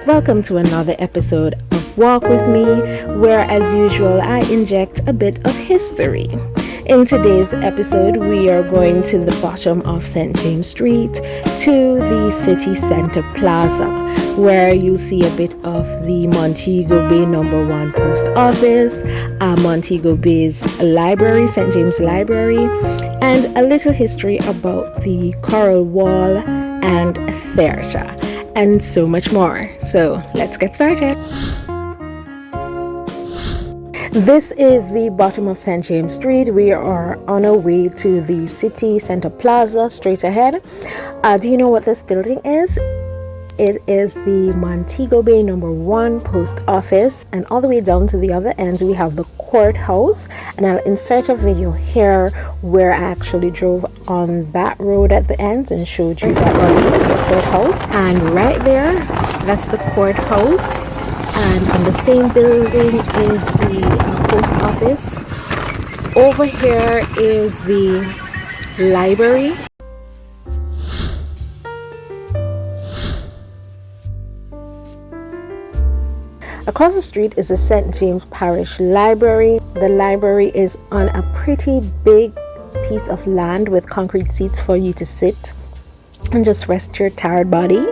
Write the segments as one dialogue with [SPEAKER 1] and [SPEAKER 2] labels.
[SPEAKER 1] Welcome to another episode of Walk With Me, where as usual I inject a bit of history. In today's episode, we are going to the bottom of St. James Street to the city center plaza, where you'll see a bit of the Montego Bay number 1 post office, Montego Bay's library, St. James Library, and a little history about the Coral Wall and theatre, and so much more. So let's get started. This is the bottom of St. James Street. We are on our way to the city center plaza straight ahead. Do you know what this building is? It is the Montego Bay number 1 post office, and all the way down to the other end we have the courthouse, and I'll insert a video here where I actually drove on that road at the end and showed you that the courthouse. And right there, that's the courthouse, and on the same building is the post office. Over here is the library. Across the street is the St. James Parish Library. The library is on a pretty big piece of land with concrete seats for you to sit and just rest your tired body.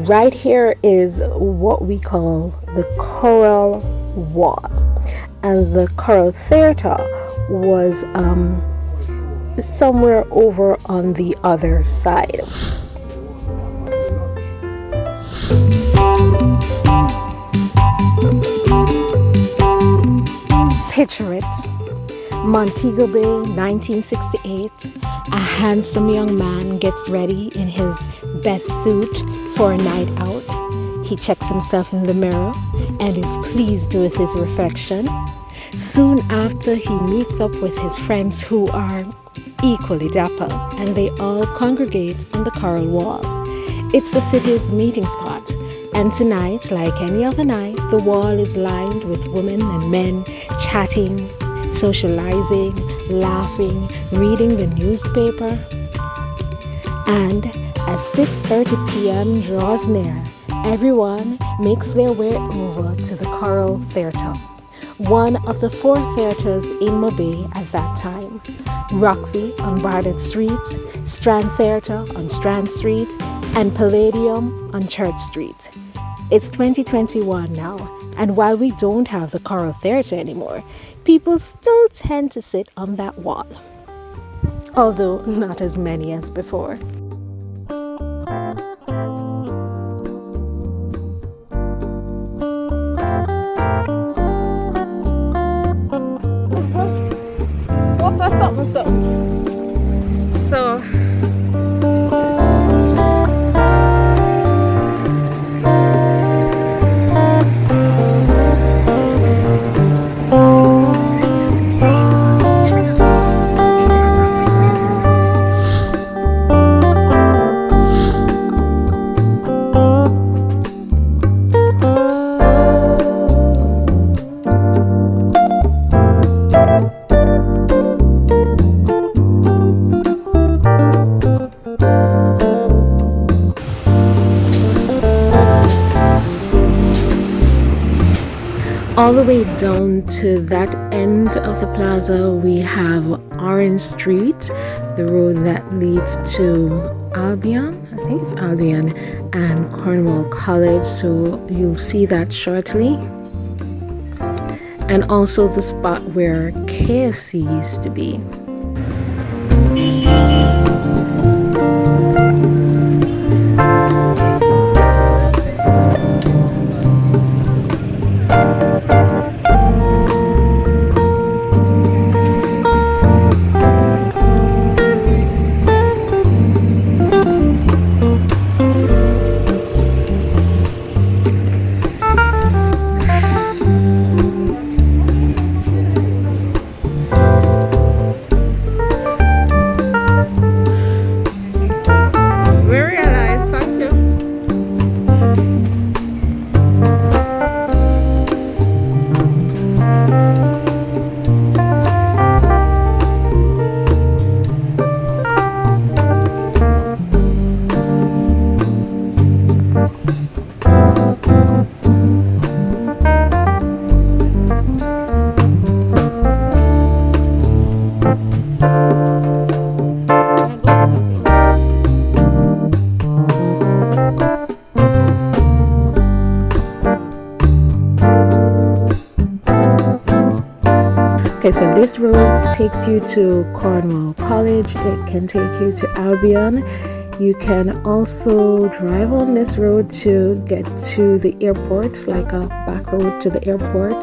[SPEAKER 1] Right here is what we call the Coral Wall. And the Coral Theatre was somewhere over on the other side. Picture it. Montego Bay, 1968. A handsome young man gets ready in his best suit for a night out. He checks himself in the mirror and is pleased with his reflection. Soon after, he meets up with his friends who are equally dapper, and they all congregate on the Coral Wall. It's the city's meeting spot, and tonight, like any other night, the wall is lined with women and men chatting, socializing, laughing, reading the newspaper. And as 6:30 p.m. draws near, everyone makes their way over to the Coral Theatre, one of the 4 theatres in Montego Bay at that time. Roxy on Barnett Street, Strand Theatre on Strand Street, and Palladium on Church Street. It's 2021 now, and while we don't have the Coral Theatre anymore, people still tend to sit on that wall, although not as many as before. So all the way down to that end of the plaza, we have Orange Street, the road that leads to Albion. I think it's Albion and Cornwall College, so you'll see that shortly. And also the spot where KFC used to be. Okay, so this road takes you to Cornwall College. It can take you to Albion. You can also drive on this road to get to the airport, like a back road to the airport.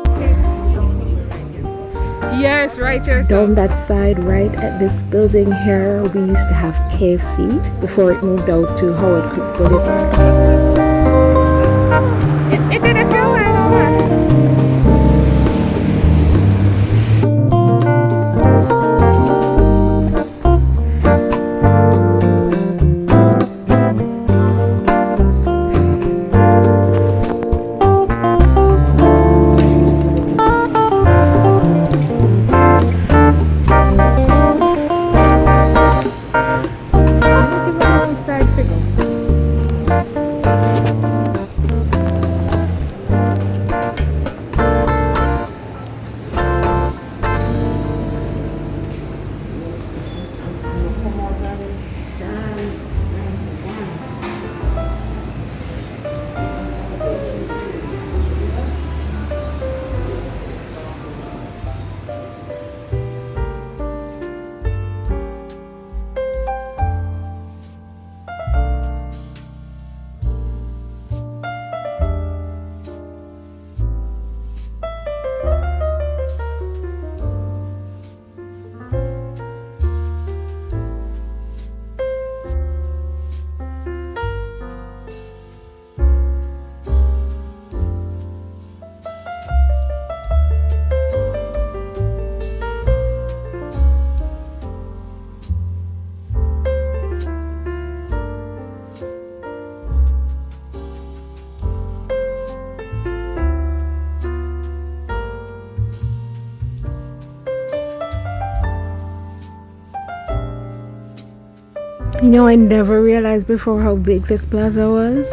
[SPEAKER 2] Yes, right here.
[SPEAKER 1] Down that side, right at this building here, we used to have KFC before it moved out to Howard Creek Boulevard.
[SPEAKER 2] It did a few while.
[SPEAKER 1] You know, I never realized before how big this plaza was.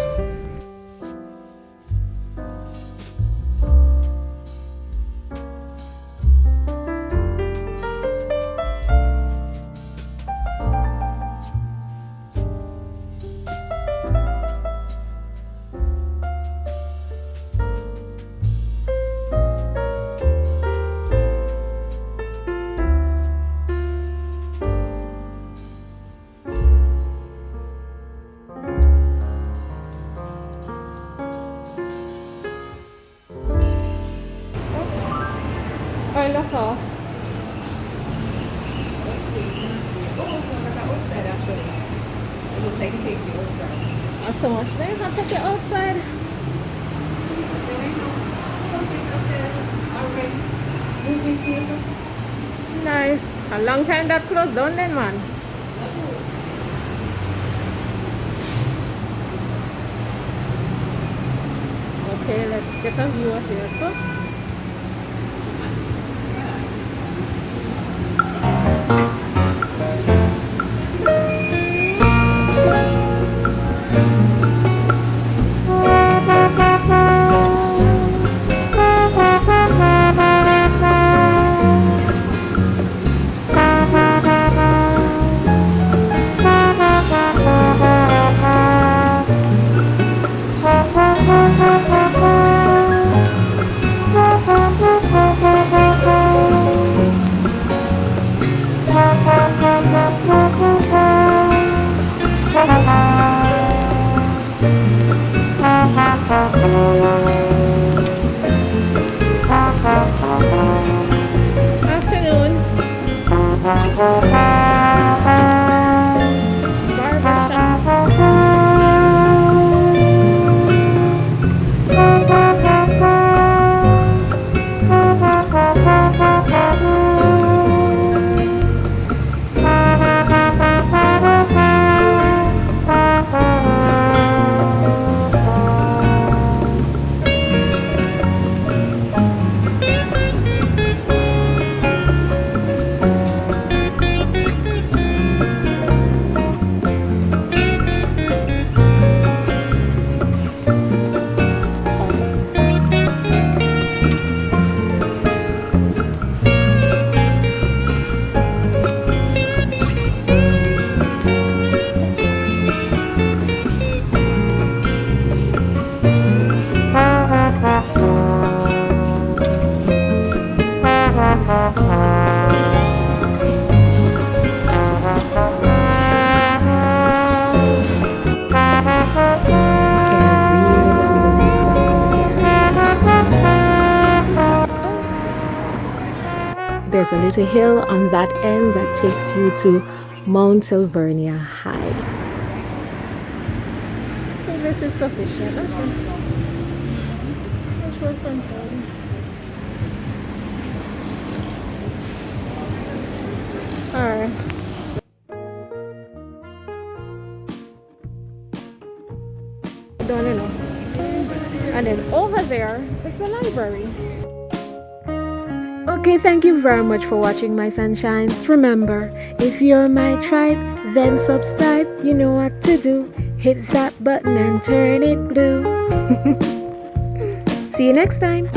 [SPEAKER 2] Oh, look off.
[SPEAKER 3] Outside actually. It looks like it takes you outside.
[SPEAKER 2] Oh, so much. Then you can take it outside.
[SPEAKER 3] Some places are rent movies here or something.
[SPEAKER 2] Nice. A long time that closed down then, man. Okay, let's get a view of here, so.
[SPEAKER 1] there's a little hill on that end that takes you to Mount Silvernia High.
[SPEAKER 2] I think this is sufficient. That's what front door. Alright. Don't know. And then over there is the library.
[SPEAKER 1] Okay, thank you very much for watching, my sunshines. Remember, if you're my tribe, then subscribe. You know what to do. Hit that button and turn it blue. See you next time.